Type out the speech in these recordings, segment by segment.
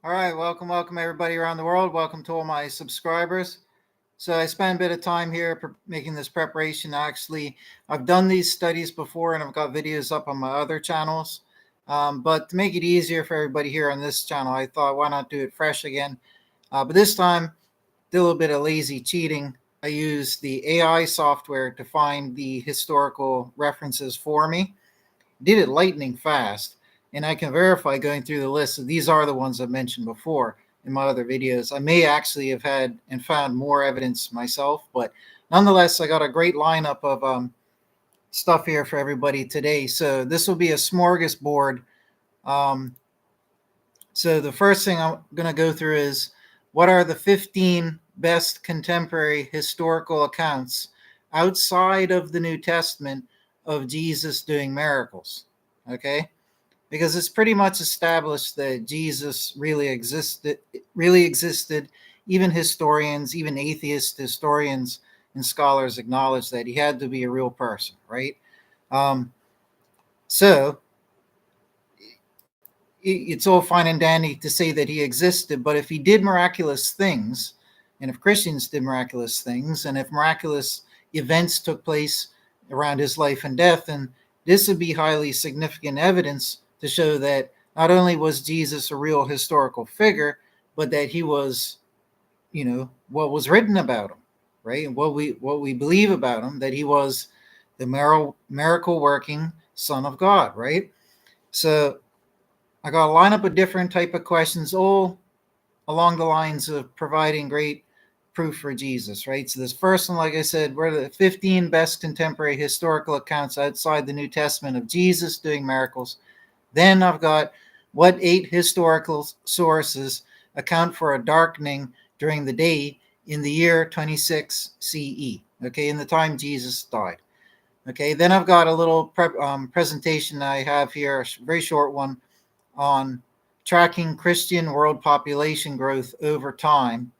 All right, welcome everybody around the world. Welcome to all my subscribers. So I spent a bit of time here making this preparation. Actually, I've done these studies before, and I've got videos up on my other channels. But to make it easier for everybody here on this channel, I thought why not do it fresh again? But this time, did a little bit of lazy cheating. I used the AI software to find the historical references for me. Did it lightning fast, and I can verify going through the list that these are the ones I've mentioned before in my other videos. I may actually have had and found more evidence myself, but nonetheless, I got a great lineup of stuff here for everybody today. So this will be a smorgasbord. Um, so the first thing I'm going to go through is what are the 15 best contemporary historical accounts outside of the New Testament of Jesus doing miracles. Okay, because it's pretty much established that Jesus really existed. Even historians, even atheist historians and scholars acknowledge that he had to be a real person, right? Um, so it's all fine and dandy to say that he existed, but if he did miraculous things, and if Christians did miraculous things, and if miraculous events took place around his life and death, then this would be highly significant evidence to show that not only was Jesus a real historical figure, but that he was, what was written about him, right? And what we believe about him, that he was the miracle working Son of God, right? So I got a lineup of different type of questions, all along the lines of providing great proof for Jesus, right? So this first one, like I said, were the 15 best contemporary historical accounts outside the New Testament of Jesus doing miracles. Then I've got what 8 historical sources account for a darkening during the day in the year 26 CE, okay, in the time Jesus died. Okay, then I've got a little presentation I have here, a very short one, on tracking Christian world population growth over time,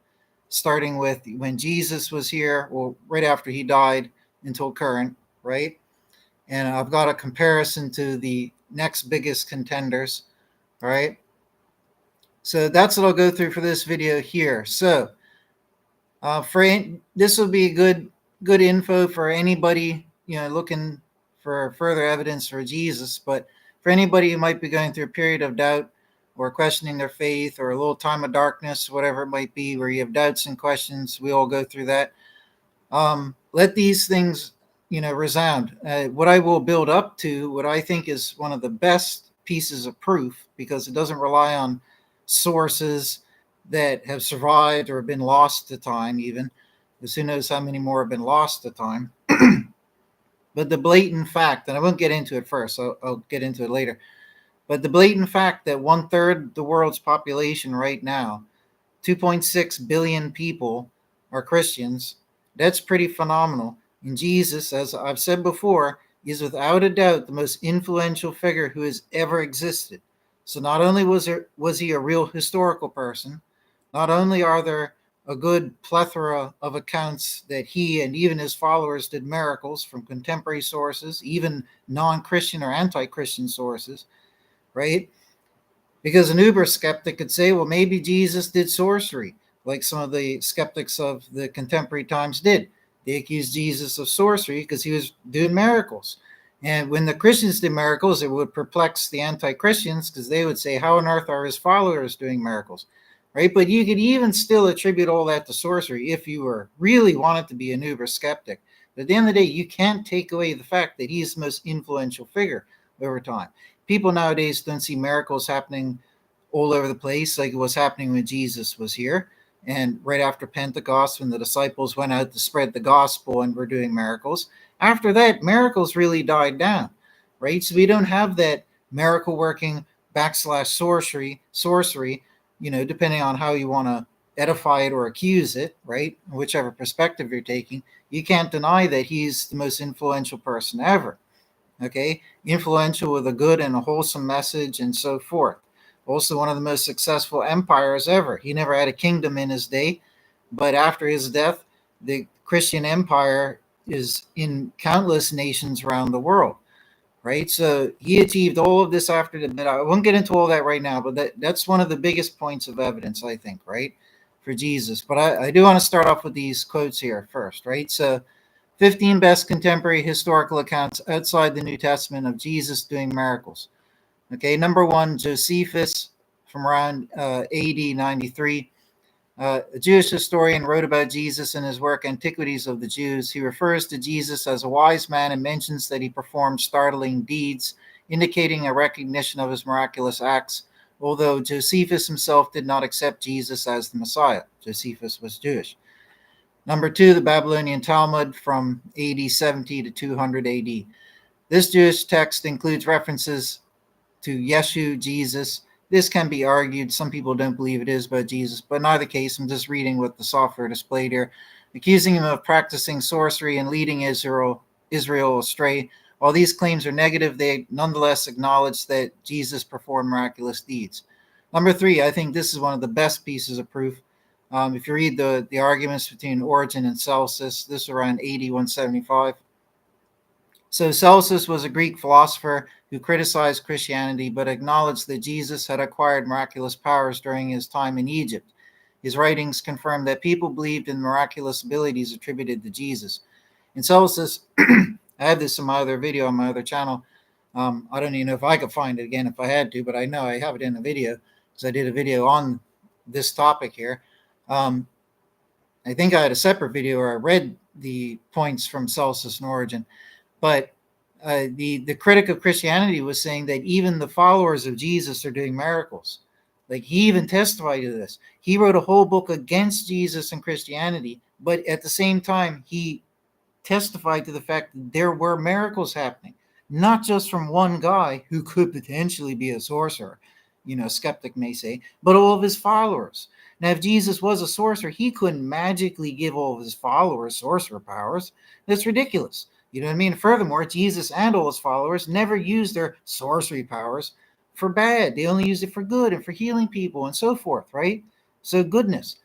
starting with when Jesus was here, well, right after he died until current, right? And I've got a comparison to the next biggest contenders, all right? So that's what I'll go through for this video here. So this will be good info for anybody looking for further evidence for Jesus. But for anybody who might be going through a period of doubt or questioning their faith or a little time of darkness, whatever it might be, where you have doubts and questions, we all go through that. Let these things resound. What I will build up to, what I think is one of the best pieces of proof, because it doesn't rely on sources that have survived or have been lost to time, even, because who knows how many more have been lost to time. But the blatant fact, and I won't get into it first, I'll get into it later, but the blatant fact that 1/3 the world's population right now, 2.6 billion people, are Christians, that's pretty phenomenal. And Jesus, as I've said before, is without a doubt the most influential figure who has ever existed. So not only was he a real historical person, not only are there a good plethora of accounts that he and even his followers did miracles from contemporary sources, even non-Christian or anti-Christian sources, right? Because an uber skeptic could say, well, maybe Jesus did sorcery, like some of the skeptics of the contemporary times did. They accused Jesus of sorcery because he was doing miracles. And when the Christians did miracles, it would perplex the anti Christians because they would say, how on earth are his followers doing miracles? Right? But you could even still attribute all that to sorcery if you were really wanted to be an uber skeptic. But at the end of the day, you can't take away the fact that he's the most influential figure over time. People nowadays don't see miracles happening all over the place like it was happening when Jesus was here. And right after Pentecost, when the disciples went out to spread the gospel and were doing miracles, after that, miracles really died down, right? So we don't have that miracle working backslash sorcery, depending on how you want to edify it or accuse it, right? Whichever perspective you're taking, you can't deny that he's the most influential person ever. Okay, influential with a good and a wholesome message and so forth. Also, one of the most successful empires ever. He never had a kingdom in his day, but after his death, the Christian empire is in countless nations around the world. right? So he achieved all of this after the death. I won't get into all that right now, but that's one of the biggest points of evidence, I think, right, for Jesus. But I do want to start off with these quotes here first, right? So 15 best contemporary historical accounts outside the New Testament of Jesus doing miracles. Okay, number one, Josephus from around AD 93. A Jewish historian wrote about Jesus in his work Antiquities of the Jews. He refers to Jesus as a wise man and mentions that he performed startling deeds, indicating a recognition of his miraculous acts, although Josephus himself did not accept Jesus as the Messiah. Josephus was Jewish. Number two, the Babylonian Talmud from AD 70 to 200 AD. This Jewish text includes references to Yeshu, Jesus. This can be argued. Some people don't believe it is about Jesus, but in either case, I'm just reading what the software displayed here, accusing him of practicing sorcery and leading Israel astray. While these claims are negative, they nonetheless acknowledge that Jesus performed miraculous deeds. Number three, I think this is one of the best pieces of proof. If you read the arguments between Origen and Celsus, this is around 8175. So Celsus was a Greek philosopher who criticized Christianity but acknowledged that Jesus had acquired miraculous powers during his time in Egypt. His writings confirm that people believed in miraculous abilities attributed to Jesus. In Celsus, I have this in my other video on my other channel. I don't even know if I could find it again if I had to, but I know I have it in a video because I did a video on this topic here. I think I had a separate video where I read the points from Celsus and Origen. But the critic of Christianity was saying that even the followers of Jesus are doing miracles. Like he even testified to this. He wrote a whole book against Jesus and Christianity, but at the same time, he testified to the fact that there were miracles happening, not just from one guy who could potentially be a sorcerer, a skeptic may say, but all of his followers. Now, if Jesus was a sorcerer, he couldn't magically give all of his followers sorcerer powers. That's ridiculous. You know what I mean? Furthermore, Jesus and all his followers never used their sorcery powers for bad. They only used it for good and for healing people and so forth, right? So goodness.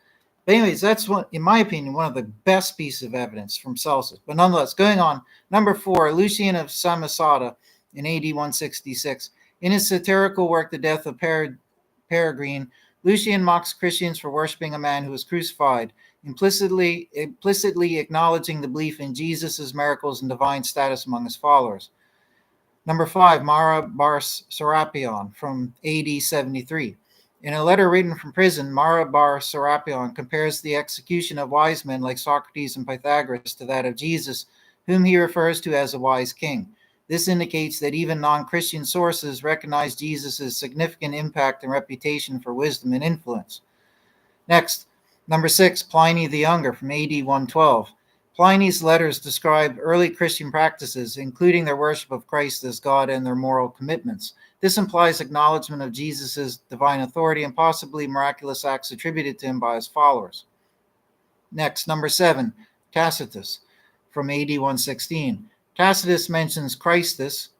But anyways, that's one, in my opinion, one of the best pieces of evidence from Celsus. But nonetheless, going on, number four, Lucian of Samosata in AD 166. In his satirical work, The Death of Peregrine, Lucian mocks Christians for worshiping a man who was crucified, implicitly acknowledging the belief in Jesus' miracles and divine status among his followers. Number five, Mara bar Serapion from AD 73. In a letter written from prison, Mara bar Serapion compares the execution of wise men like Socrates and Pythagoras to that of Jesus, whom he refers to as a wise king. This indicates that even non-Christian sources recognize Jesus' significant impact and reputation for wisdom and influence. Next, number six, Pliny the Younger from AD 112. Pliny's letters describe early Christian practices, including their worship of Christ as God and their moral commitments. This implies acknowledgement of Jesus' divine authority and possibly miraculous acts attributed to him by his followers. Next, number seven, Tacitus from AD 116. Tacitus mentions Christus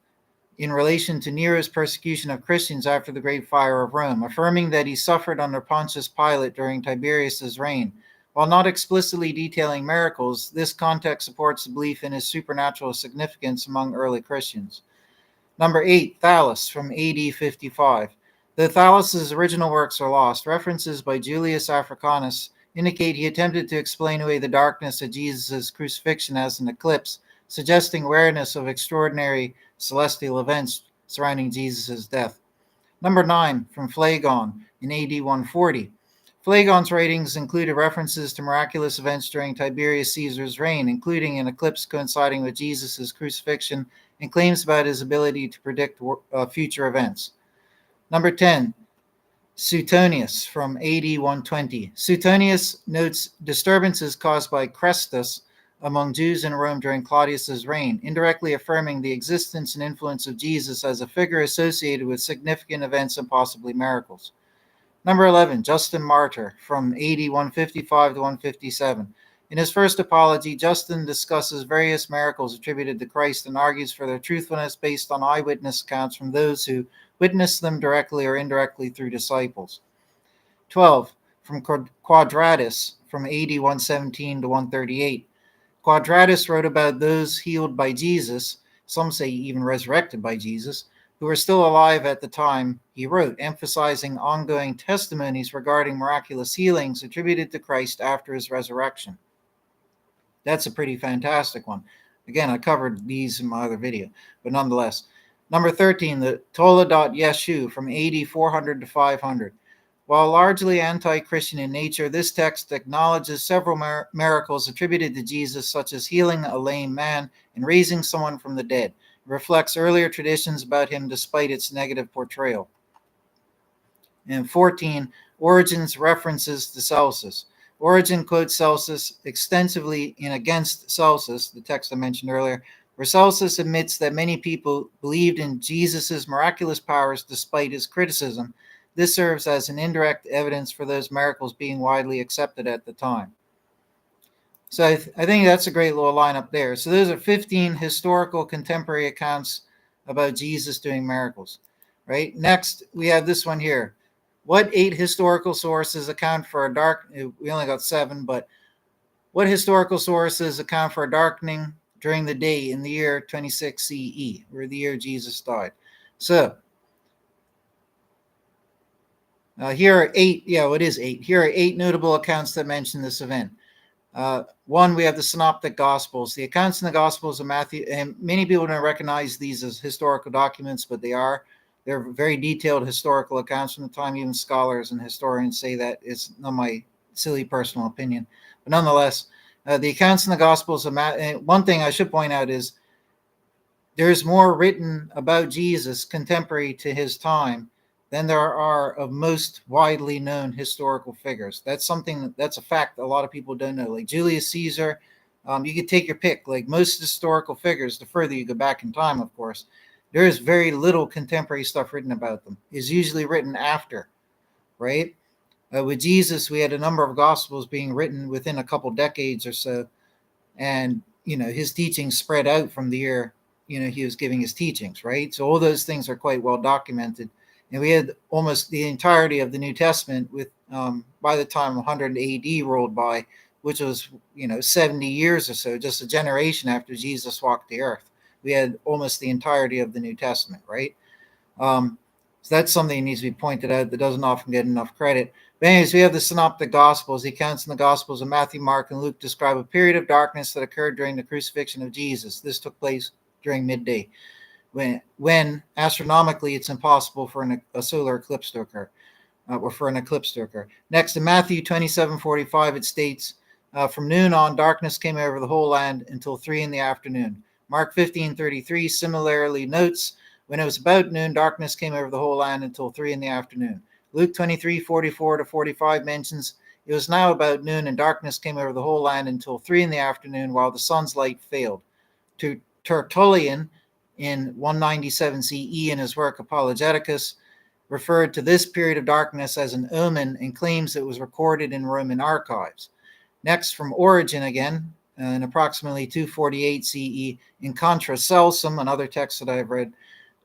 in relation to Nero's persecution of Christians after the Great Fire of Rome, affirming that he suffered under Pontius Pilate during Tiberius's reign. While not explicitly detailing miracles, this context supports the belief in his supernatural significance among early Christians. Number eight, Thallus from AD 55. Though Thallus's original works are lost, references by Julius Africanus indicate he attempted to explain away the darkness of Jesus' crucifixion as an eclipse, suggesting awareness of extraordinary celestial events surrounding Jesus' death. Number nine, from Phlegon in AD 140. Phlegon's writings included references to miraculous events during Tiberius Caesar's reign, including an eclipse coinciding with Jesus' crucifixion and claims about his ability to predict future events. Number 10, Suetonius from AD 120. Suetonius notes disturbances caused by Chrestus among Jews in Rome during Claudius's reign, indirectly affirming the existence and influence of Jesus as a figure associated with significant events and possibly miracles. Number 11, Justin Martyr from AD 155 to 157. In his first apology, Justin discusses various miracles attributed to Christ and argues for their truthfulness based on eyewitness accounts from those who witnessed them directly or indirectly through disciples. 12, from Quadratus from AD 117 to 138. Quadratus wrote about those healed by Jesus, some say even resurrected by Jesus, who were still alive at the time he wrote, emphasizing ongoing testimonies regarding miraculous healings attributed to Christ after his resurrection. That's a pretty fantastic one. Again, I covered these in my other video, but nonetheless. Number 13, the Toledot Yeshu from AD 400 to 500. While largely anti-Christian in nature, this text acknowledges several miracles attributed to Jesus, such as healing a lame man and raising someone from the dead. It reflects earlier traditions about him despite its negative portrayal. And 14, Origen's references to Celsus. Origen quotes Celsus extensively in Against Celsus, the text I mentioned earlier, where Celsus admits that many people believed in Jesus' miraculous powers despite his criticism. This serves as an indirect evidence for those miracles being widely accepted at the time. So I think that's a great little lineup there. So those are 15 historical contemporary accounts about Jesus doing miracles, right? Next, we have this one here. What 8 historical sources account for a we only got 7, but what historical sources account for a darkening during the day in the year 26 CE, or the year Jesus died? So here are 8. Yeah, it is 8. Here are 8 notable accounts that mention this event. One, we have the Synoptic Gospels. The accounts in the Gospels of Matthew, and many people don't recognize these as historical documents, but they are. They're very detailed historical accounts from the time. Even scholars and historians say that. It's not my silly personal opinion. But nonetheless, the accounts in the Gospels of Matthew, one thing I should point out is there's more written about Jesus contemporary to his time than there are of most widely known historical figures. That's a fact a lot of people don't know. Like Julius Caesar, you could take your pick. Like most historical figures, the further you go back in time, of course, there is very little contemporary stuff written about them. It's usually written after, right? With Jesus, we had a number of gospels being written within a couple decades or so, and his teachings spread out from the year he was giving his teachings, right? So all those things are quite well documented. And we had almost the entirety of the New Testament with by the time 100 AD rolled by, which was 70 years or so, just a generation after Jesus walked the earth. We had almost the entirety of the New Testament, right? So that's something that needs to be pointed out that doesn't often get enough credit. But anyways, we have the Synoptic Gospels. The accounts in the Gospels of Matthew, Mark, and Luke describe a period of darkness that occurred during the crucifixion of Jesus. This took place during midday, when astronomically it's impossible for a solar eclipse to occur, or for an eclipse to occur. Next, in Matthew 27:45, it states, from noon on, darkness came over the whole land until 3 in the afternoon. Mark 15:33 similarly notes, when it was about noon, darkness came over the whole land until 3 in the afternoon. Luke 23:44 to 45 mentions, it was now about noon and darkness came over the whole land until 3 in the afternoon while the sun's light failed. To Tertullian in 197 CE in his work Apologeticus referred to this period of darkness as an omen and claims it was recorded in Roman archives. Next, from Origen again, in approximately 248 CE, in Contra Celsum, another text that I've read,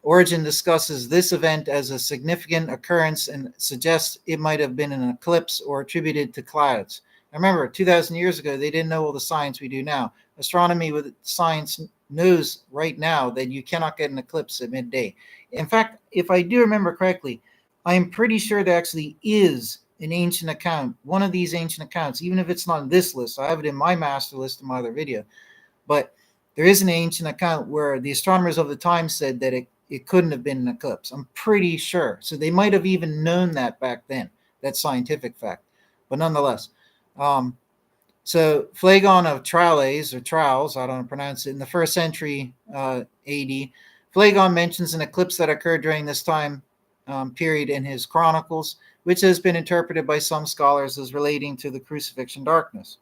Origen discusses this event as a significant occurrence and suggests it might have been an eclipse or attributed to clouds. Now remember, 2,000 years ago, they didn't know all the science we do now. Astronomy with science knows right now that you cannot get an eclipse at midday. In fact, if I do remember correctly, I'm pretty sure there actually is an ancient account, one of these ancient accounts, even if it's not in this list. I have it in my master list in my other video. But there is an ancient account where the astronomers of the time said that it couldn't have been an eclipse. I'm pretty sure. So they might have even known that back then, that scientific fact. But nonetheless, so Phlegon of Tralles, or Tralles, I don't pronounce it, in the 1st century AD, Phlegon mentions an eclipse that occurred during this time period in his chronicles, which has been interpreted by some scholars as relating to the crucifixion darkness.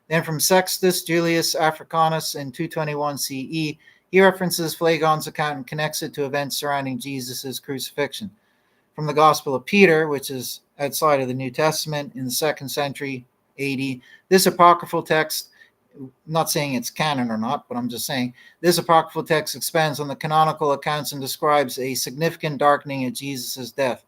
Then from Sextus Julius Africanus in 221 CE, he references Phlegon's account and connects it to events surrounding Jesus' crucifixion. From the Gospel of Peter, which is outside of the New Testament in the 2nd century AD, this apocryphal text, I'm not saying it's canon or not, but I'm just saying this apocryphal text expands on the canonical accounts and describes a significant darkening at Jesus' death.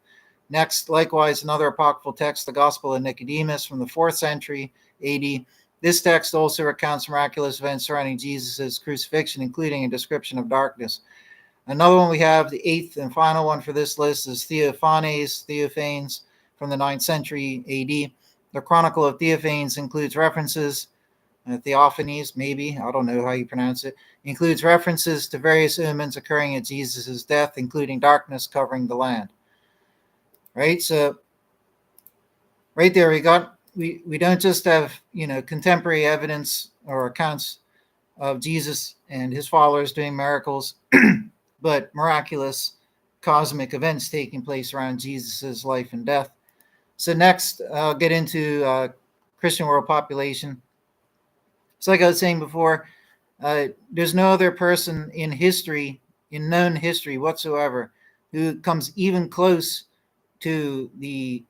Next, likewise, another apocryphal text, the Gospel of Nicodemus from the 4th century AD, This text also recounts miraculous events surrounding Jesus' crucifixion, including a description of darkness. Another one we have, the eighth and final one for this list, is Theophanes from the 9th century AD. The Chronicle of Theophanes includes references, Theophanes, maybe, I don't know how you pronounce it, includes references to various omens occurring at Jesus' death, including darkness covering the land. Right? So right there we don't just have, contemporary evidence or accounts of Jesus and his followers doing miracles, but miraculous cosmic events taking place around Jesus's life and death. So next, I'll get into Christian world population. So like I was saying before, there's no other person in history, in known history whatsoever, who comes even close to the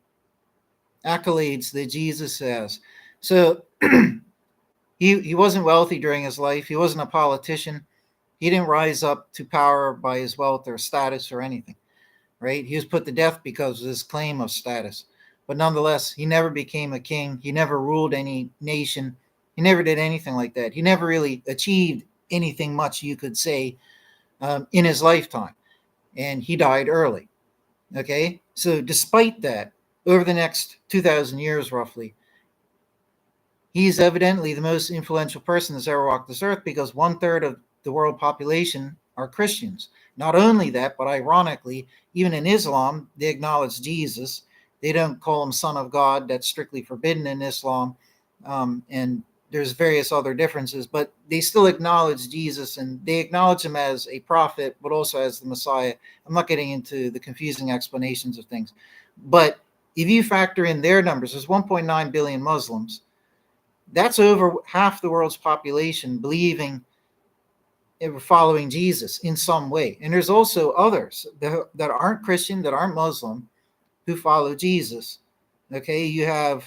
accolades that Jesus has. So he wasn't wealthy during his life. He wasn't a politician. He didn't rise up to power by his wealth or status or anything, right? He was put to death because of his claim of status. But nonetheless, he never became a king. He never ruled any nation. He never did anything like that. He never really achieved anything much, you could say, in his lifetime. And he died early. Okay? So despite that, over the next 2,000 years roughly, he's evidently the most influential person that's ever walked this earth, because 1/3 of the world population are Christians. Not only that, but ironically, even in Islam, they acknowledge Jesus. They don't call him Son of God. That's strictly forbidden in Islam. And there's various other differences, but they still acknowledge Jesus, and they acknowledge him as a prophet, but also as the Messiah. I'm not getting into the confusing explanations of things. But if you factor in their numbers, there's 1.9 billion Muslims. That's over half the world's population believing, following Jesus in some way. And there's also others that aren't Christian, that aren't Muslim, who follow Jesus. Okay, you have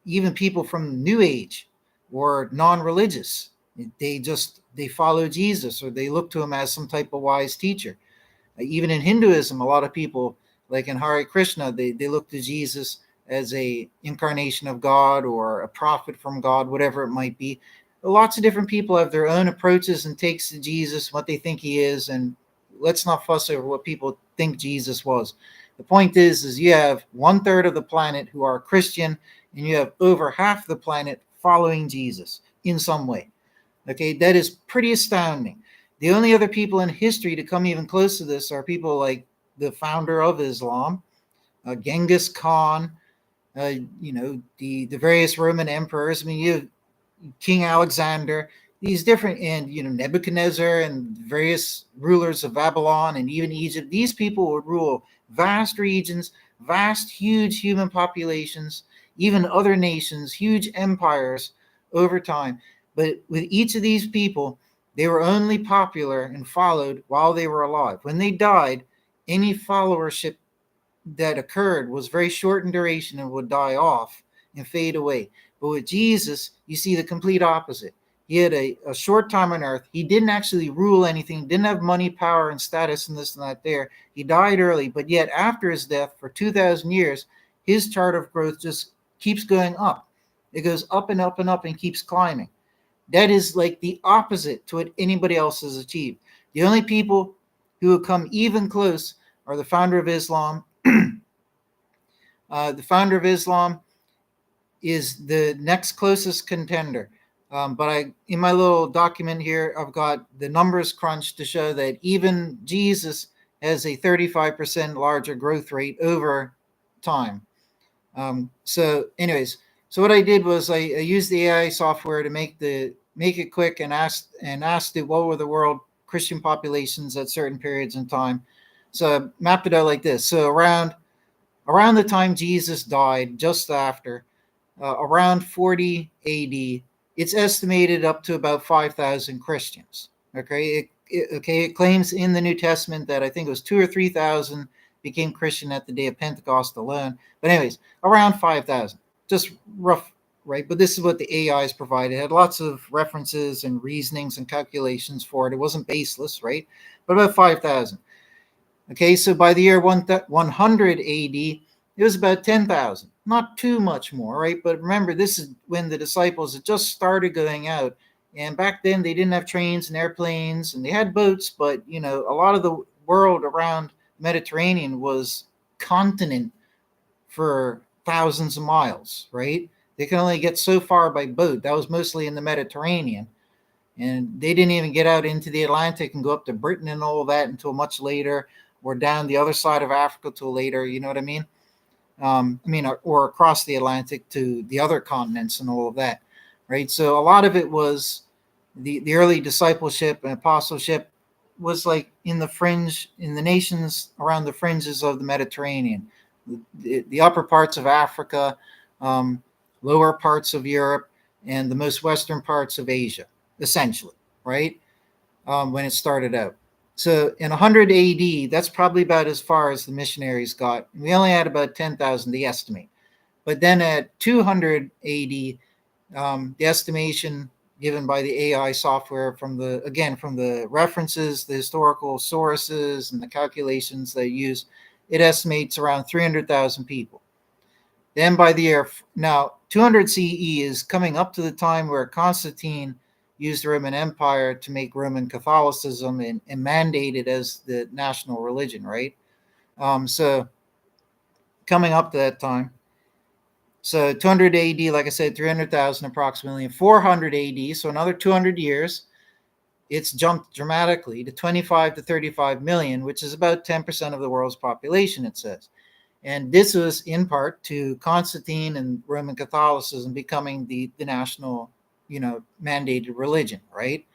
even people from New Age or non-religious. They follow Jesus, or they look to him as some type of wise teacher. Even in Hinduism, a lot of people, like in Hare Krishna, they look to Jesus as a incarnation of God or a prophet from God, whatever it might be. Lots of different people have their own approaches and takes to Jesus, what they think he is, and let's not fuss over what people think Jesus was. The point is you have 1/3 of the planet who are Christian, and you have over half the planet following Jesus in some way. Okay, that is pretty astounding. The only other people in history to come even close to this are people like the founder of Islam, Genghis Khan, the various Roman emperors. I mean, you have King Alexander, these different, and Nebuchadnezzar and various rulers of Babylon and even Egypt. These people would rule vast regions, vast, huge human populations, even other nations, huge empires over time. But with each of these people, they were only popular and followed while they were alive. When they died, any followership that occurred was very short in duration and would die off and fade away. But with Jesus, you see the complete opposite. He had a short time on earth. He didn't actually rule anything, didn't have money, power, and status, and this and that there. He died early, but yet after his death, for 2,000 years, his chart of growth just keeps going up. It goes up and up and up and keeps climbing. That is like the opposite to what anybody else has achieved. The only people who have come even close are the founder of Islam. The founder of Islam is the next closest contender. But in my little document here, I've got the numbers crunched to show that even Jesus has a 35% larger growth rate over time. So what I did was I used the AI software to make it quick, and asked it what were the world Christian populations at certain periods in time. So I mapped it out like this. So around the time Jesus died, just after, around 40 AD, it's estimated up to about 5,000 Christians. Okay, it claims in the New Testament that I think it was 2,000 or 3,000 became Christian at the day of Pentecost alone. But anyways, around 5,000, just rough, right? But this is what the AI has provided. It had lots of references and reasonings and calculations for it. It wasn't baseless, right? But about 5,000. Okay, so by the year 100 AD, it was about 10,000. Not too much more, right? But remember, this is when the disciples had just started going out. And back then, they didn't have trains and airplanes, and they had boats, but, a lot of the world around Mediterranean was continent for thousands of miles, right? They could only get so far by boat. That was mostly in the Mediterranean. And they didn't even get out into the Atlantic and go up to Britain and all that until much later, or down the other side of Africa till later. You know what I mean? Or across the Atlantic to the other continents and all of that, right? So a lot of it was the early discipleship and apostleship was like in the nations around the fringes of the Mediterranean, the upper parts of Africa, um, lower parts of Europe, and the most western parts of Asia, essentially, right? When it started out. So in 100 AD, that's probably about as far as the missionaries got. We only had about 10,000, they estimate. But then at 200 AD, the estimation given by the AI software from the references, the historical sources, and the calculations they use, it estimates around 300,000 people. Then by the year, now 200 CE is coming up to the time where Constantine used the Roman Empire to make Roman Catholicism and mandate it as the national religion, right? So coming up to that time. So 200 AD, like I said, 300,000 approximately. 400 AD, so another 200 years, it's jumped dramatically to 25 to 35 million, which is about 10% of the world's population, it says. And this was in part to Constantine and Roman Catholicism becoming the national, mandated religion, right?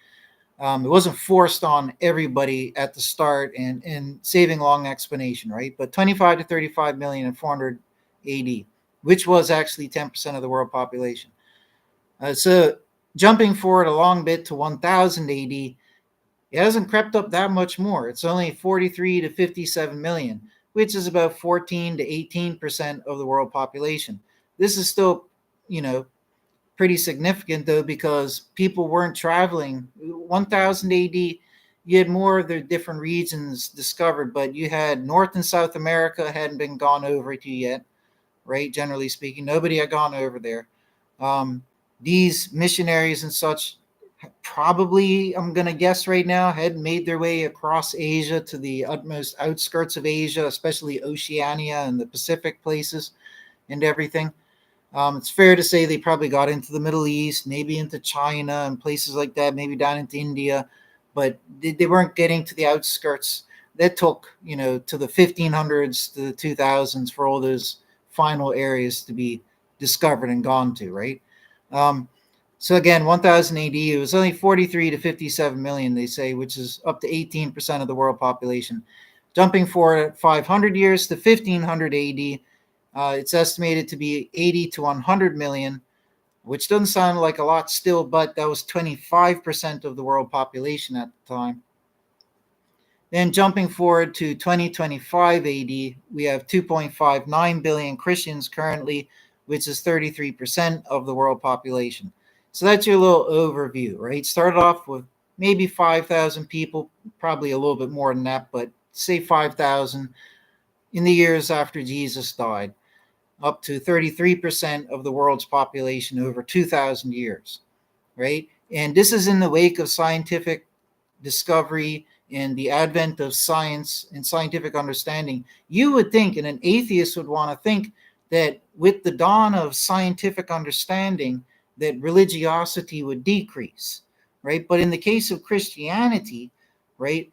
It wasn't forced on everybody at the start and saving long explanation, right? But 25 to 35 million in 400 AD, which was actually 10% of the world population. So jumping forward a long bit to 1000 AD, it hasn't crept up that much more. It's only 43 to 57 million, which is about 14 to 18% of the world population. This is still, pretty significant though, because people weren't traveling. 1000 AD, you had more of the different regions discovered, but you had North and South America hadn't been gone over to yet, right? Generally speaking, nobody had gone over there. These missionaries and such probably, I'm going to guess right now, had made their way across Asia to the utmost outskirts of Asia, especially Oceania and the Pacific places and everything. It's fair to say they probably got into the Middle East, maybe into China and places like that, maybe down into India, but they weren't getting to the outskirts. That took, to the 1500s to the 2000s for all those final areas to be discovered and gone to, right? So again, 1000 AD, it was only 43 to 57 million, they say, which is up to 18% of the world population. Jumping forward 500 years to 1500 AD, it's estimated to be 80 to 100 million, which doesn't sound like a lot still, but that was 25% of the world population at the time. Then jumping forward to 2025 AD, we have 2.59 billion Christians currently, which is 33% of the world population. So that's your little overview, right? Started off with maybe 5,000 people, probably a little bit more than that, but say 5,000 in the years after Jesus died, up to 33% of the world's population over 2,000 years, right? And this is in the wake of scientific discovery and the advent of science and scientific understanding. You would think, and an atheist would want to think, that with the dawn of scientific understanding, that religiosity would decrease, right? But in the case of Christianity, right,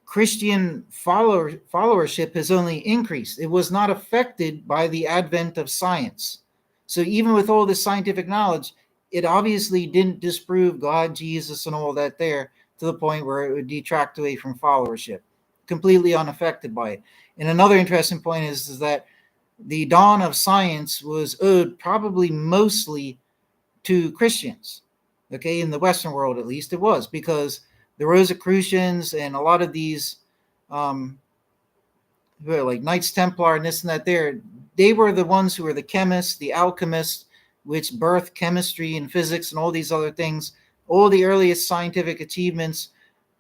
Christian followership has only increased. It was not affected by the advent of science. So even with all this scientific knowledge, it obviously didn't disprove God, Jesus, and all that there to the point where it would detract away from followership, completely unaffected by it. And another interesting point is that the dawn of science was owed probably mostly to Christians. Okay, in the Western world at least it was, because the Rosicrucians and a lot of these who are like Knights Templar and this and that there, they were the ones who were the chemists, the alchemists, which birthed chemistry and physics and all these other things. All the earliest scientific achievements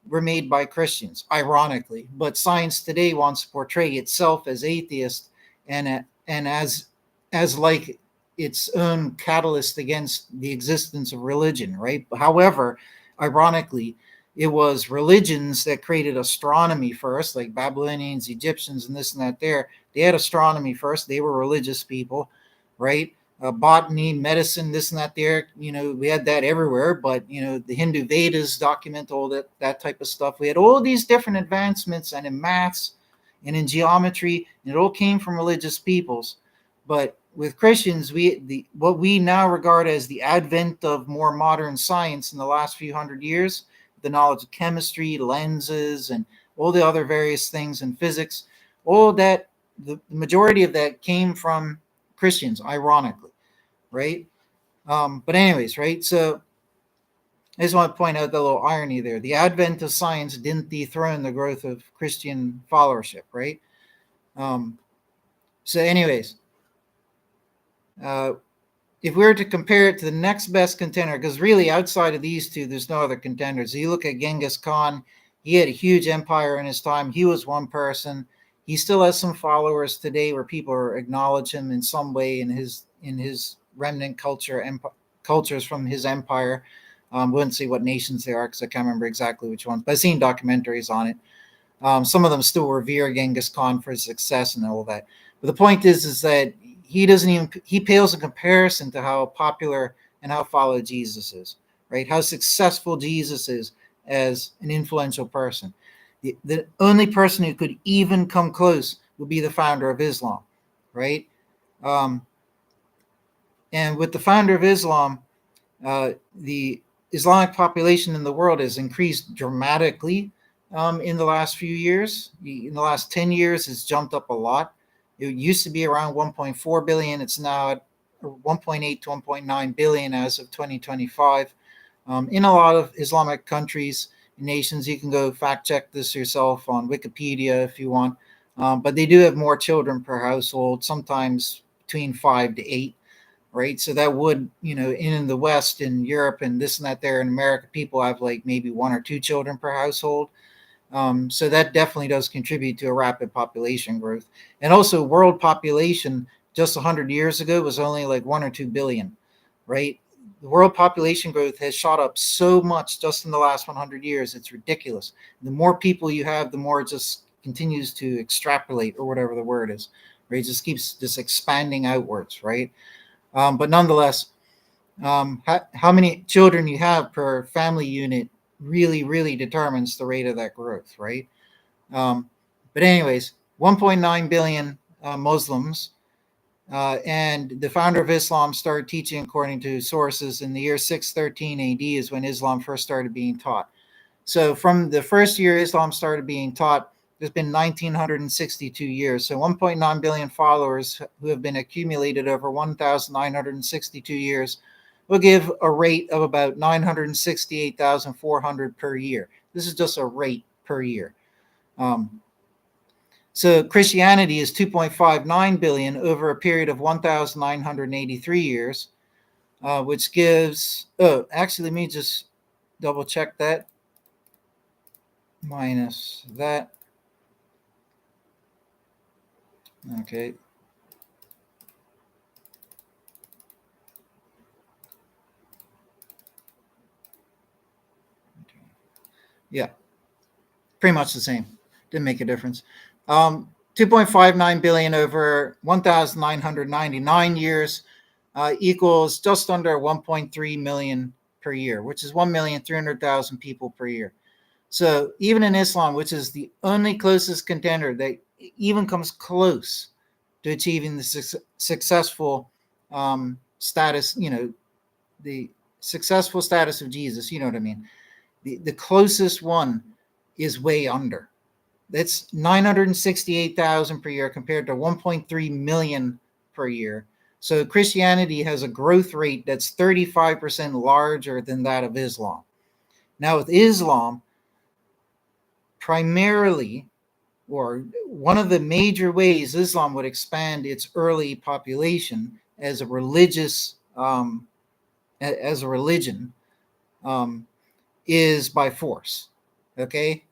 were made by Christians, ironically. But science today wants to portray itself as atheist and as like its own catalyst against the existence of religion, right? However, ironically, it was religions that created astronomy first, like Babylonians, Egyptians, and this and that. They had astronomy first. They were religious people, right? Botany, medicine, this and that. We had that everywhere. But the Hindu Vedas document all that type of stuff. We had all these different advancements, and in maths, and in geometry, and it all came from religious peoples. But with Christians, what we now regard as the advent of more modern science in the last few hundred years, the knowledge of chemistry, lenses, and all the other various things in physics, all that, the majority of that came from Christians, ironically, right? But anyways, right? So I just want to point out the little irony there. The advent of science didn't dethrone the growth of Christian followership, right? Um, so, anyways, uh, if we were to compare it to the next best contender, because really outside of these two, there's no other contenders. You look at Genghis Khan, he had a huge empire in his time. He was one person. He still has some followers today where people acknowledge him in some way in his remnant cultures from his empire. Wouldn't say what nations they are because I can't remember exactly which ones, but I've seen documentaries on it. Some of them still revere Genghis Khan for his success and all that. But the point is that he pales in comparison to how popular and how followed Jesus is, right? How successful Jesus is as an influential person. The only person who could even come close would be the founder of Islam, right? Um, and with the founder of Islam, the Islamic population in the world has increased dramatically in the last few years. In the last 10 years, it's jumped up a lot. It used to be around 1.4 billion. It's now at 1.8 to 1.9 billion as of 2025. In a lot of Islamic countries, nations, you can go fact check this yourself on Wikipedia if you want. But they do have more children per household, sometimes between 5 to 8, right? So that would, in the West, in Europe, and this and that there in America, people have like maybe 1 or 2 children per household. So that definitely does contribute to a rapid population growth. And also, world population just 100 years ago was only like 1 or 2 billion, right? The world population growth has shot up so much just in the last 100 years. It's ridiculous. The more people you have, the more it just continues to extrapolate, or whatever the word is, right? It just keeps just expanding outwards, right? But nonetheless, how many children you have per family unit really, really determines the rate of that growth, right? Um, but anyways, 1.9 billion Muslims, and the founder of Islam started teaching, according to sources, in the year 613 AD is when Islam first started being taught. So from the first year Islam started being taught, there's been 1962 years. So 1.9 billion followers who have been accumulated over 1,962 years will give a rate of about 968,400 per year. This is just a rate per year. So Christianity is 2.59 billion over a period of 1,983 years, which gives, actually, let me just double check that. Minus that. Okay. Yeah, pretty much the same. Didn't make a difference. 2.59 billion over 1,999 years equals just under 1.3 million per year, which is 1,300,000 people per year. So even in Islam, which is the only closest contender that even comes close to achieving the successful status, the successful status of Jesus, you know what I mean? The closest one is way under. That's 968,000 per year compared to 1.3 million per year. So Christianity has a growth rate that's 35% larger than that of Islam. Now, with Islam, primarily, or one of the major ways Islam would expand its early population as a religious, as a religion, is by force. Okay,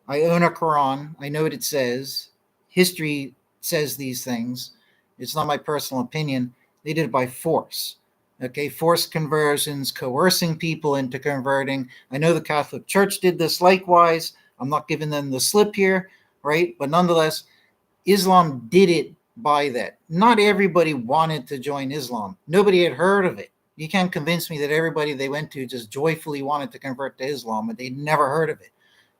I own a Quran. I know what it says. History says these things. It's not my personal opinion. They did it by force. Okay, forced conversions, coercing people into converting. I know the Catholic Church did this likewise. I'm not giving them the slip here, right? But nonetheless, Islam did it by that. Not everybody wanted to join Islam. Nobody had heard of it. You can't convince me that everybody they went to just joyfully wanted to convert to Islam, but they'd never heard of it.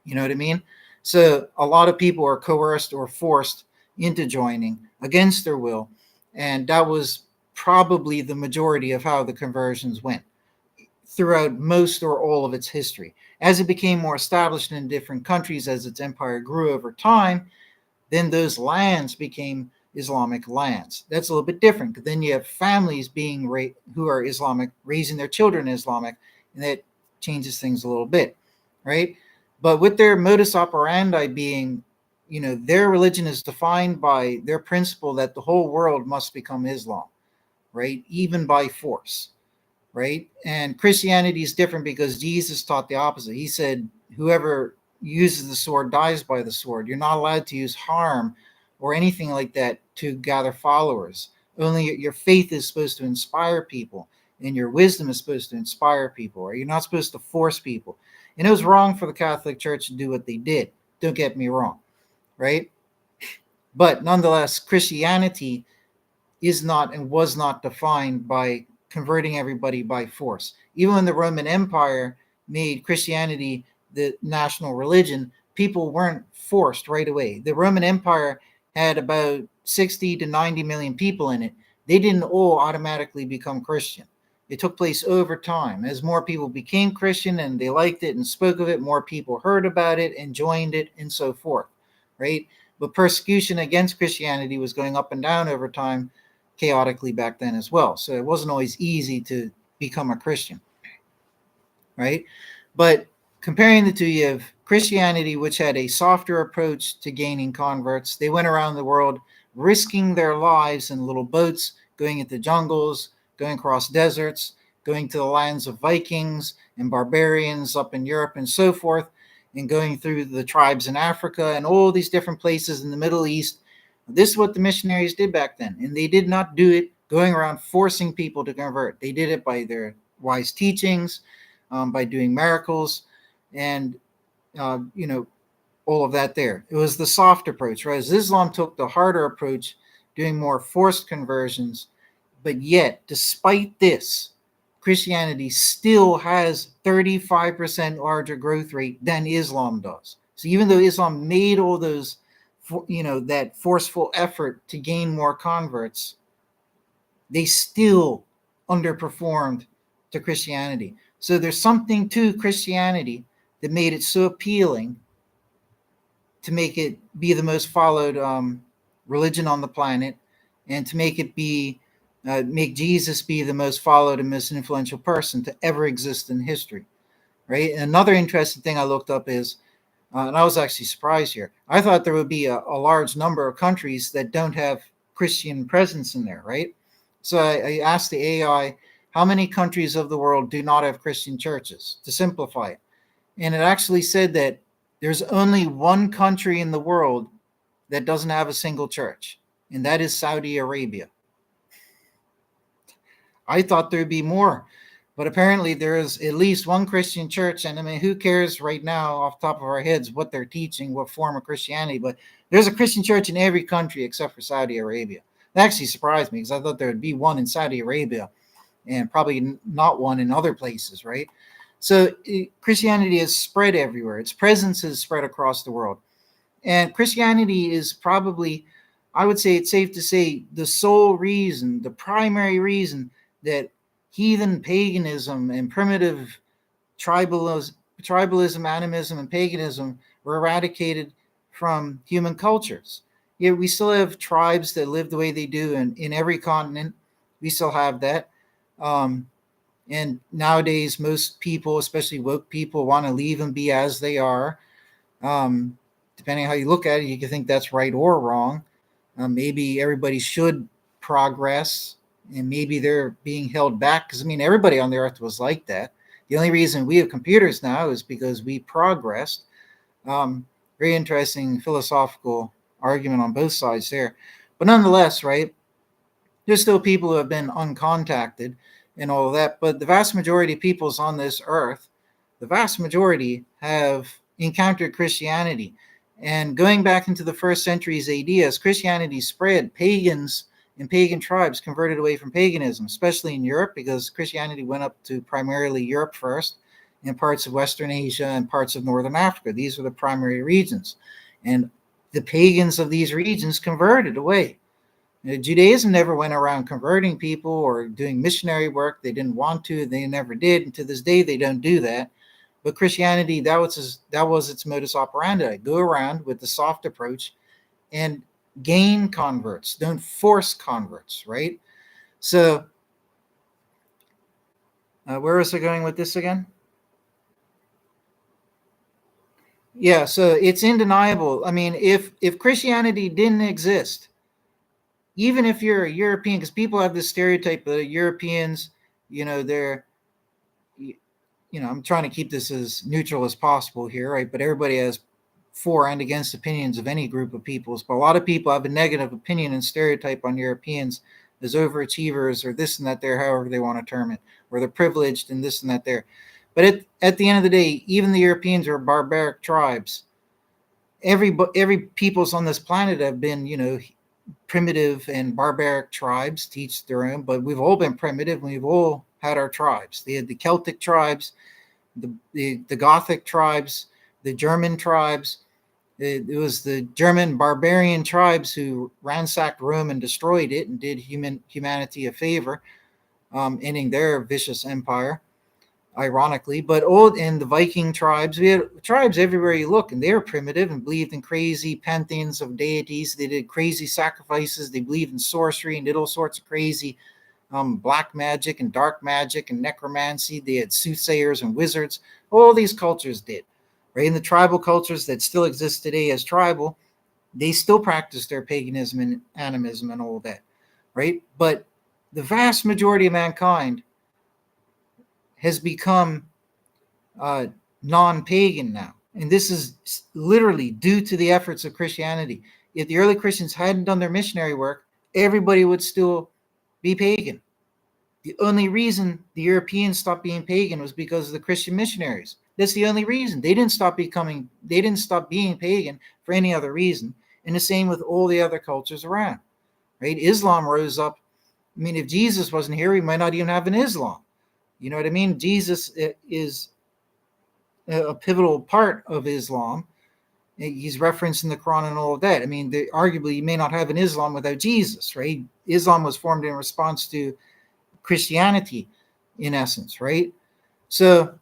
You know what I mean? So a lot of people are coerced or forced into joining against their will. And that was probably the majority of how the conversions went throughout most or all of its history. As it became more established in different countries, as its empire grew over time, then those lands became Islamic lands. That's a little bit different. Because then you have families being who are Islamic, raising their children Islamic, and that changes things a little bit, right? But with their modus operandi being, their religion is defined by their principle that the whole world must become Islam, right? Even by force, right? And Christianity is different because Jesus taught the opposite. He said, whoever uses the sword dies by the sword. You're not allowed to use harm or anything like that to gather followers. Only your faith is supposed to inspire people, and your wisdom is supposed to inspire people, or you're not supposed to force people. And it was wrong for the Catholic Church to do what they did. Don't get me wrong, right? But nonetheless, Christianity is not and was not defined by converting everybody by force. Even when the Roman Empire made Christianity the national religion, people weren't forced right away. The Roman Empire had about 60 to 90 million people in it. They didn't all automatically become Christian. It took place over time. As more people became Christian and they liked it and spoke of it, more people heard about it and joined it and so forth, right? But persecution against Christianity was going up and down over time, chaotically back then as well. So it wasn't always easy to become a Christian, right? But comparing the two, you have Christianity, which had a softer approach to gaining converts. They went around the world risking their lives in little boats, going into jungles, going across deserts, going to the lands of Vikings and barbarians up in Europe and so forth, and going through the tribes in Africa and all these different places in the Middle East. This is what the missionaries did back then, and they did not do it going around forcing people to convert. They did it by their wise teachings, by doing miracles, and all of that there. It was the soft approach, whereas Islam took the harder approach, doing more forced conversions. But yet, despite this, Christianity still has 35% larger growth rate than Islam does. So even though Islam made all those, that forceful effort to gain more converts, they still underperformed to Christianity. So there's something to Christianity that made it so appealing to make it be the most followed religion on the planet, and to make it make Jesus be the most followed and most influential person to ever exist in history, right? And another interesting thing I looked up is, and I was actually surprised here, I thought there would be a large number of countries that don't have Christian presence in there, right? So I asked the AI, how many countries of the world do not have Christian churches, to simplify it. And it actually said that there's only one country in the world that doesn't have a single church, and that is Saudi Arabia. I thought there'd be more, but apparently there is at least one Christian church. And I mean, who cares right now off the top of our heads what they're teaching, what form of Christianity, but there's a Christian church in every country except for Saudi Arabia. That actually surprised me because I thought there would be one in Saudi Arabia and probably not one in other places, right? So Christianity has spread everywhere. Its presence has spread across the world. And Christianity is probably, I would say it's safe to say, the sole reason, the primary reason that heathen paganism and primitive tribalism, animism, and paganism were eradicated from human cultures. Yet we still have tribes that live the way they do in every continent. We still have that. And nowadays, most people, especially woke people, want to leave and be as they are. Depending on how you look at it, you can think that's right or wrong. Maybe everybody should progress, and maybe they're being held back because, I mean, everybody on the earth was like that. The only reason we have computers now is because we progressed. Very interesting philosophical argument on both sides there. But nonetheless, right, there's still people who have been uncontacted and all of that. But the vast majority of peoples on this earth, the vast majority have encountered Christianity. And going back into the first centuries AD, as Christianity spread, pagans and pagan tribes converted away from paganism, especially in Europe, because Christianity went up to primarily Europe first, and parts of Western Asia and parts of Northern Africa. These were the primary regions. And the pagans of these regions converted away. Judaism never went around converting people or doing missionary work. They didn't want to. They never did. And to this day, they don't do that. But Christianity, that was its modus operandi. Go around with the soft approach and gain converts. Don't force converts, right? So, where was I going with this again? Yeah, so it's undeniable. I mean, if Christianity didn't exist, even if you're a European, because people have this stereotype of Europeans, they're, I'm trying to keep this as neutral as possible here, right? But everybody has for and against opinions of any group of peoples. But a lot of people have a negative opinion and stereotype on Europeans as overachievers or this and that there, however they want to term it, or they're privileged and this and that there. But at the end of the day, even the Europeans are barbaric tribes. Every peoples on this planet have been, primitive and barbaric tribes, to each their own, but we've all been primitive and we've all had our tribes. They had the Celtic tribes, the Gothic tribes, the German tribes. It was the German barbarian tribes who ransacked Rome and destroyed it and did humanity a favor, ending their vicious empire, ironically. But in the Viking tribes, we had tribes everywhere you look, and they were primitive and believed in crazy pantheons of deities. They did crazy sacrifices. They believed in sorcery and did all sorts of crazy black magic and dark magic and necromancy. They had soothsayers and wizards. All these cultures did. Right? In the tribal cultures that still exist today as tribal, they still practice their paganism and animism and all that. Right? But the vast majority of mankind has become non-pagan now. And this is literally due to the efforts of Christianity. If the early Christians hadn't done their missionary work, everybody would still be pagan. The only reason the Europeans stopped being pagan was because of the Christian missionaries. That's the only reason. They didn't stop being pagan for any other reason. And the same with all the other cultures around. Right? Islam rose up. I mean, if Jesus wasn't here, we might not even have an Islam. You know what I mean? Jesus is a pivotal part of Islam. He's referenced in the Quran and all of that. I mean, arguably, you may not have an Islam without Jesus, right? Islam was formed in response to Christianity, in essence, right? So,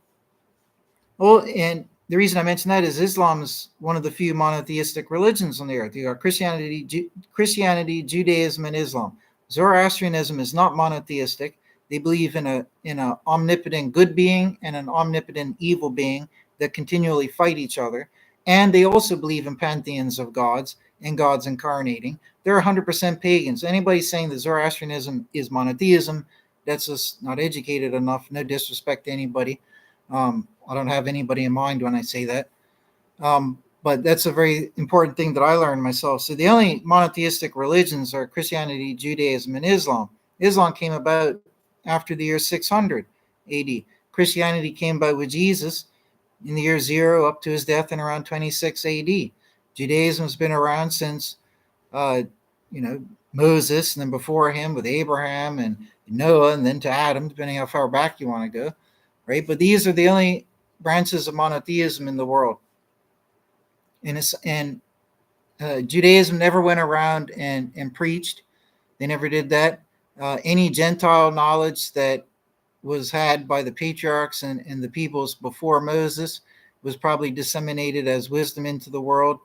and the reason I mention that is Islam is one of the few monotheistic religions on the earth. You got Christianity, Judaism, and Islam. Zoroastrianism is not monotheistic. They believe in a omnipotent good being and an omnipotent evil being that continually fight each other. And they also believe in pantheons of gods and gods incarnating. They're 100% pagans. Anybody saying that Zoroastrianism is monotheism, that's just not educated enough. No disrespect to anybody. I don't have anybody in mind when I say that. But that's a very important thing that I learned myself. So the only monotheistic religions are Christianity, Judaism, and Islam. Islam came about after the year 600 AD. Christianity came about with Jesus in the year 0 up to his death in around 26 AD. Judaism has been around since, Moses, and then before him with Abraham and Noah, and then to Adam, depending how far back you want to go, right? But these are the only branches of monotheism in the world. And Judaism never went around and preached. They never did that. Any Gentile knowledge that was had by the patriarchs and the peoples before Moses was probably disseminated as wisdom into the world,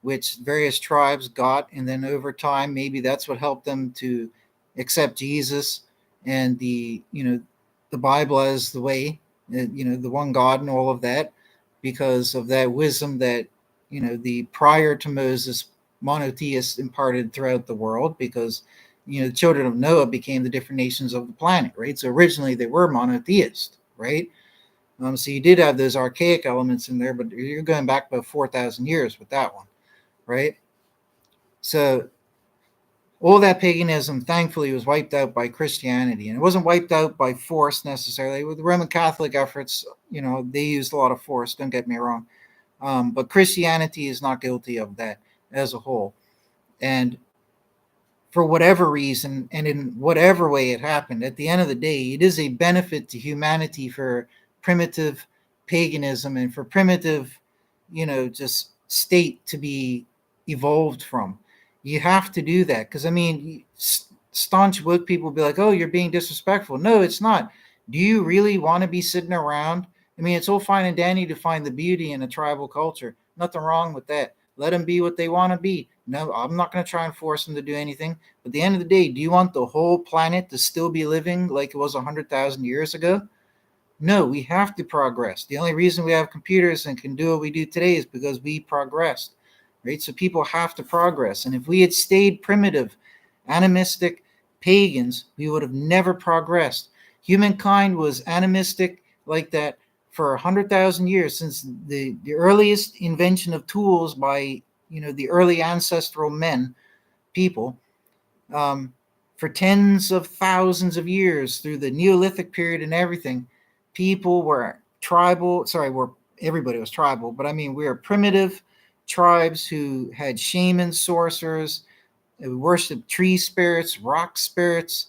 which various tribes got. And then over time, maybe that's what helped them to accept Jesus and the Bible as the way, the one God and all of that, because of that wisdom that, the prior to Moses monotheists imparted throughout the world, because the children of Noah became the different nations of the planet, right? So originally they were monotheist, right? So you did have those archaic elements in there, but you're going back about 4,000 years with that one, right? So All that paganism, thankfully, was wiped out by Christianity, and it wasn't wiped out by force necessarily. With the Roman Catholic efforts, they used a lot of force. Don't get me wrong, but Christianity is not guilty of that as a whole. And for whatever reason and in whatever way it happened, at the end of the day, it is a benefit to humanity for primitive paganism and for primitive, just state to be evolved from. You have to do that because, I mean, staunch woke people be like, oh, you're being disrespectful. No, it's not. Do you really want to be sitting around? I mean, it's all fine and dandy to find the beauty in a tribal culture. Nothing wrong with that. Let them be what they want to be. No, I'm not going to try and force them to do anything. But at the end of the day, do you want the whole planet to still be living like it was 100,000 years ago? No, we have to progress. The only reason we have computers and can do what we do today is because we progressed, right? So people have to progress. And if we had stayed primitive, animistic pagans, we would have never progressed. Humankind was animistic like that for 100,000 years, since the earliest invention of tools by the early ancestral men, people, um, for tens of thousands of years through the Neolithic period and everything. People were tribal. Sorry, everybody was tribal, but I mean we were primitive tribes who had shamans, sorcerers, who worshipped tree spirits, rock spirits,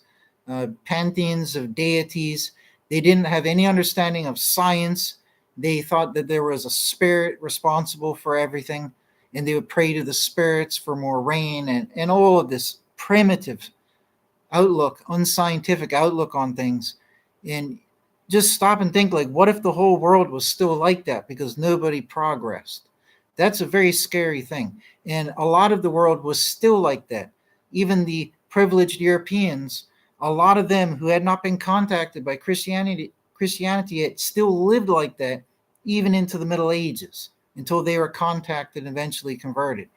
pantheons of deities. They didn't have any understanding of science. They thought that there was a spirit responsible for everything, and they would pray to the spirits for more rain and all of this primitive outlook, unscientific outlook on things. And just stop and think, like, what if the whole world was still like that because nobody progressed? That's a very scary thing. And a lot of the world was still like that. Even the privileged Europeans, a lot of them who had not been contacted by Christianity yet still lived like that even into the Middle Ages until they were contacted and eventually converted.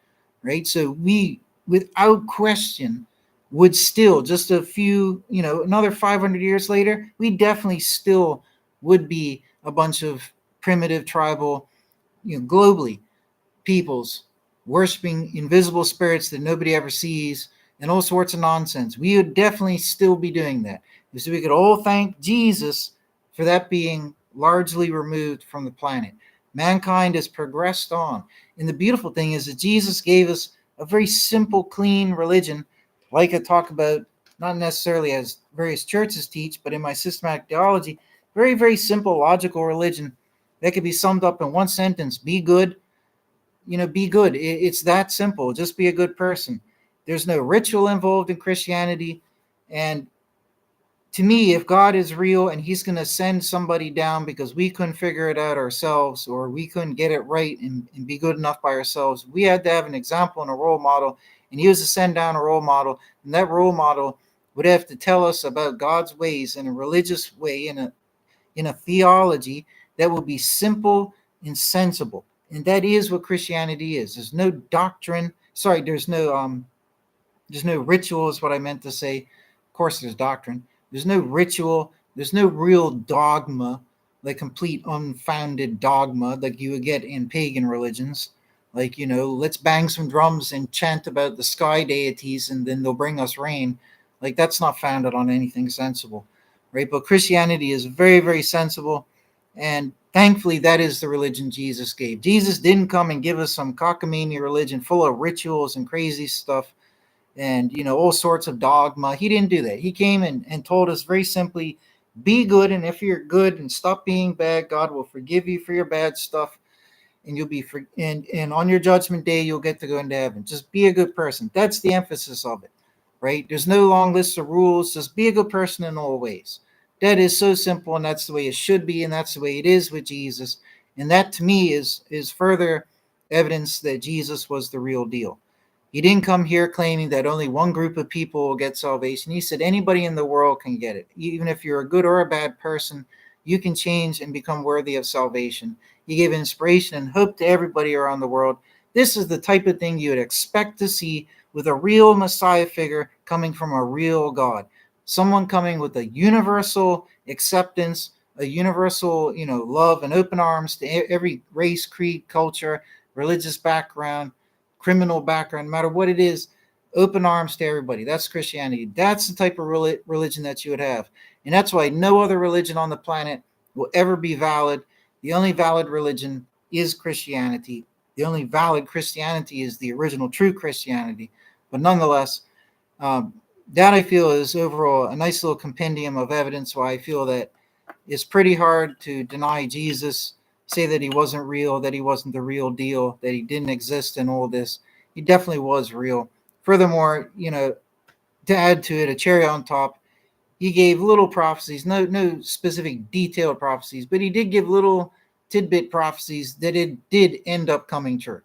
Right? So we, without question, would still, just a few, another 500 years later, we definitely still would be a bunch of primitive tribal, globally, peoples worshiping invisible spirits that nobody ever sees and all sorts of nonsense. We would definitely still be doing that. So we could all thank Jesus for that being largely removed from the planet. Mankind has progressed on. And the beautiful thing is that Jesus gave us a very simple, clean religion, like I talk about, not necessarily as various churches teach, but in my systematic theology, very, very simple, logical religion that could be summed up in one sentence: be good. Be good. It's that simple. Just be a good person. There's no ritual involved in Christianity. And to me, if God is real and he's going to send somebody down because we couldn't figure it out ourselves, or we couldn't get it right and be good enough by ourselves, we had to have an example and a role model. And he was to send down a role model. And that role model would have to tell us about God's ways in a religious way, in a theology that will be simple and sensible. And that is what Christianity is. There's no doctrine. Sorry, there's no ritual is what I meant to say. Of course there's doctrine. There's no ritual. There's no real dogma, like complete unfounded dogma like you would get in pagan religions. Like, let's bang some drums and chant about the sky deities and then they'll bring us rain. Like, that's not founded on anything sensible, right? But Christianity is very, very sensible. And thankfully, that is the religion Jesus gave. Jesus didn't come and give us some cockamamie religion full of rituals and crazy stuff and, all sorts of dogma. He didn't do that. He came and told us very simply, be good. And if you're good and stop being bad, God will forgive you for your bad stuff. And you'll be and on your judgment day, you'll get to go into heaven. Just be a good person. That's the emphasis of it, right? There's no long list of rules. Just be a good person in all ways. That is so simple, and that's the way it should be, and that's the way it is with Jesus. And that, to me, is further evidence that Jesus was the real deal. He didn't come here claiming that only one group of people will get salvation. He said anybody in the world can get it. Even if you're a good or a bad person, you can change and become worthy of salvation. He gave inspiration and hope to everybody around the world. This is the type of thing you would expect to see with a real Messiah figure coming from a real God. Someone coming with a universal acceptance, a universal, love and open arms to every race, creed, culture, religious background, criminal background, no matter what it is. open arms to everybody. That's Christianity. That's the type of religion that you would have. And that's why no other religion on the planet will ever be valid. The only valid religion is Christianity. The only valid Christianity is the original true Christianity. But nonetheless, um, that I feel is overall a nice little compendium of evidence why I feel that it's pretty hard to deny Jesus, say that he wasn't real, that he wasn't the real deal, that he didn't exist in all this. He definitely was real. Furthermore, to add to it, a cherry on top, he gave little prophecies, no specific detailed prophecies, but he did give little tidbit prophecies that it did end up coming true.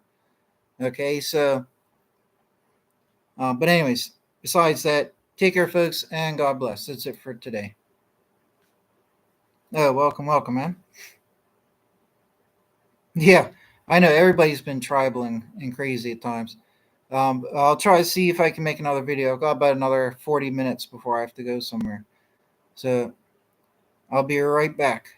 Okay, so, but anyways, besides that, take care, folks, and God bless. That's it for today. Oh, welcome, man. Yeah, I know everybody's been tribal and crazy at times. I'll try to see if I can make another video. I've got about another 40 minutes before I have to go somewhere. So I'll be right back.